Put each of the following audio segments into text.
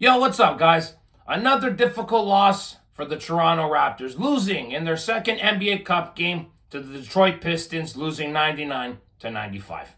Yo, what's up, guys? Another difficult loss for the Toronto Raptors, losing in their second NBA Cup game to the Detroit Pistons, losing 99-95.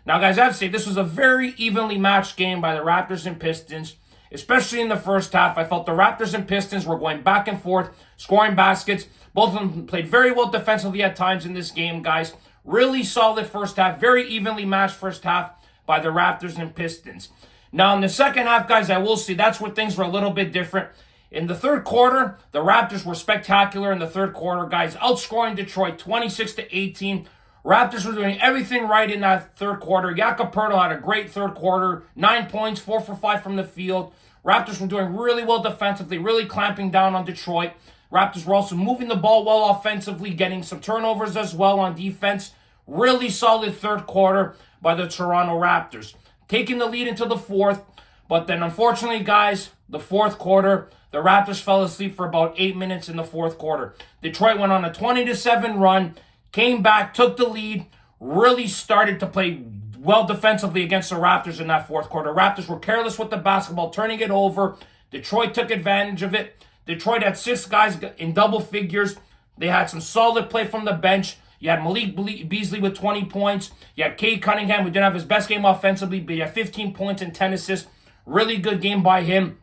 Now, guys, I have to say this was a very evenly matched game by the Raptors and Pistons, especially in the first half. I felt the Raptors and Pistons were going back and forth, scoring baskets. Both of them played very well defensively at times in this game, guys. Really solid first half, very evenly matched first half by the Raptors and Pistons. Now, in the second half, guys, I will say that's where things were a little bit different. In the third quarter, the Raptors were spectacular in the third quarter, guys, outscoring Detroit 26-18. Raptors were doing everything right in that third quarter. Jakob had a great third quarter, 9 points, 4 for 5 from the field. Raptors were doing really well defensively, really clamping down on Detroit. Raptors were also moving the ball well offensively, getting some turnovers as well on defense. Really solid third quarter by the Toronto Raptors, taking the lead into the fourth. But then, unfortunately, guys, the fourth quarter, the Raptors fell asleep for about 8 minutes in the fourth quarter. Detroit went on a 20-7 run, came back, took the lead, really started to play well defensively against the Raptors in that fourth quarter. Raptors were careless with the basketball, turning it over. Detroit took advantage of it. Detroit had 6 guys in double figures. They had some solid play from the bench. You had Malik Beasley with 20 points. You had Cade Cunningham, who didn't have his best game offensively, but he had 15 points and 10 assists. Really good game by him.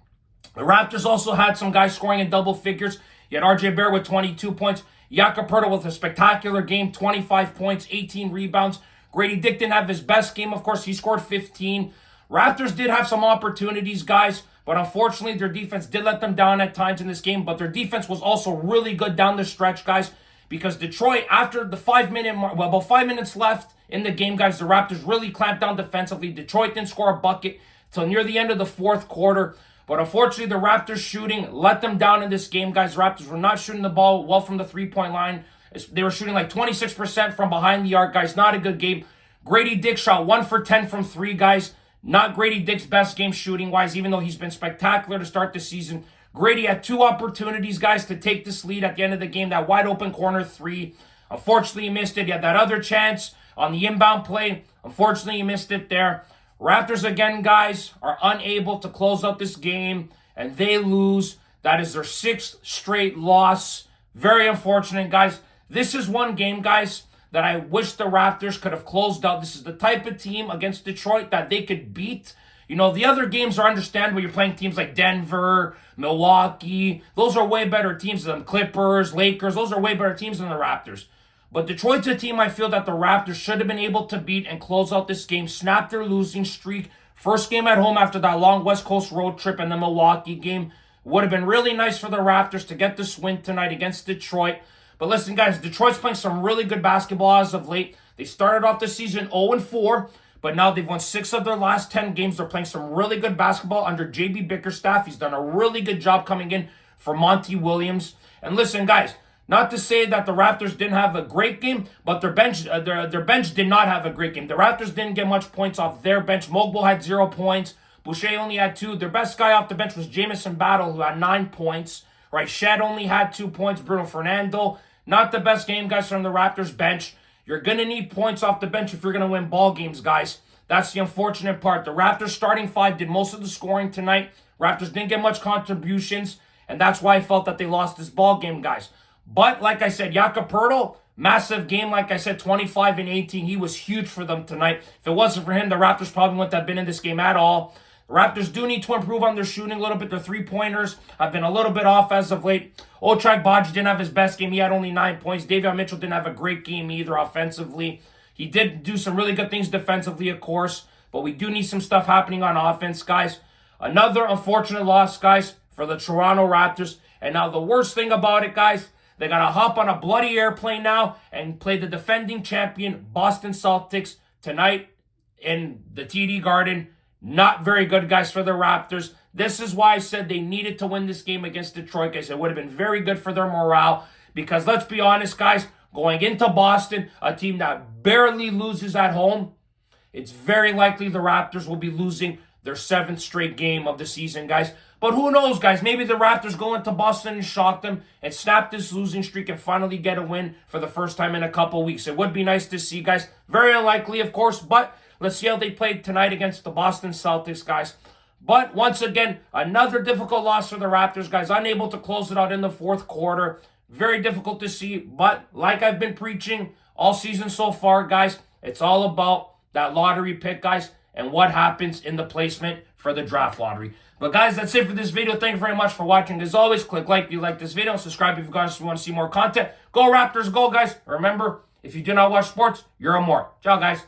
The Raptors also had some guys scoring in double figures. You had RJ Barrett with 22 points. Jakob with a spectacular game, 25 points, 18 rebounds. Grady Dick didn't have his best game, of course. He scored 15. Raptors did have some opportunities, guys, but unfortunately their defense did let them down at times in this game. But their defense was also really good down the stretch, guys, because Detroit, after the 5-minute mark, about 5 minutes left in the game, guys, the Raptors really clamped down defensively. Detroit didn't score a bucket till near the end of the fourth quarter. But unfortunately, the Raptors shooting let them down in this game, guys. The Raptors were not shooting the ball well from the three-point line. They were shooting like 26% from behind the arc, guys. Not a good game. Grady Dick shot 1 for 10 from 3, guys. Not Grady Dick's best game shooting-wise, even though he's been spectacular to start the season. Grady had 2 opportunities, guys, to take this lead at the end of the game. That wide-open corner 3. Unfortunately, he missed it. He had that other chance on the inbound play. Unfortunately, he missed it there. Raptors, again, guys, are unable to close out this game, and they lose. That is their 6th straight loss. Very unfortunate, guys. This is one game, guys, that I wish the Raptors could have closed out. This is the type of team against Detroit that they could beat. You know, the other games are understandable. You're playing teams like Denver, Milwaukee. Those are way better teams than Clippers, Lakers. Those are way better teams than the Raptors. But Detroit's a team I feel that the Raptors should have been able to beat and close out this game, snap their losing streak. First game at home after that long West Coast road trip and the Milwaukee game. Would have been really nice for the Raptors to get this win tonight against Detroit. But listen, guys, Detroit's playing some really good basketball as of late. They started off the season 0-4, but now they've won 6 of their last 10 games. They're playing some really good basketball under JB Bickerstaff. He's done a really good job coming in for Monty Williams. And listen, guys, not to say that the Raptors didn't have a great game, but their bench did not have a great game. The Raptors didn't get much points off their bench. Mogul had 0 points. Boucher only had 2. Their best guy off the bench was Jamison Battle, who had 9 points. Right, Shed only had 2 points. Bruno Fernando, not the best game, guys, from the Raptors bench. You're going to need points off the bench if you're going to win ball games, guys. That's the unfortunate part. The Raptors starting 5 did most of the scoring tonight. Raptors didn't get much contributions, and that's why I felt that they lost this ball game, guys. But, like I said, Jakob massive game, like I said, 25 and 18. He was huge for them tonight. If it wasn't for him, the Raptors probably wouldn't have been in this game at all. The Raptors do need to improve on their shooting a little bit. Their three-pointers have been a little bit off as of late. Ochai Agbaji didn't have his best game. He had only 9 points. Davion Mitchell didn't have a great game either offensively. He did do some really good things defensively, of course, but we do need some stuff happening on offense, guys. Another unfortunate loss, guys, for the Toronto Raptors. And now the worst thing about it, guys, they got to hop on a bloody airplane now and play the defending champion Boston Celtics tonight in the TD Garden. Not very good, guys, for the Raptors. This is why I said they needed to win this game against Detroit, guys. It would have been very good for their morale because, let's be honest, guys, going into Boston, a team that barely loses at home, it's very likely the Raptors will be losing their 7th straight game of the season, guys. But who knows, guys? Maybe the Raptors go into Boston and shock them and snap this losing streak and finally get a win for the first time in a couple weeks. It would be nice to see, guys. Very unlikely, of course, but let's see how they played tonight against the Boston Celtics, guys. But once again, another difficult loss for the Raptors, guys. Unable to close it out in the fourth quarter. Very difficult to see. But like I've been preaching all season so far, guys, it's all about that lottery pick, guys, and what happens in the placement for the draft lottery. But guys, that's it for this video. Thank you very much for watching. As always, click like if you like this video. Subscribe if you guys want to see more content. Go Raptors, go, guys. Remember, if you do not watch sports, you're a more. Ciao, guys.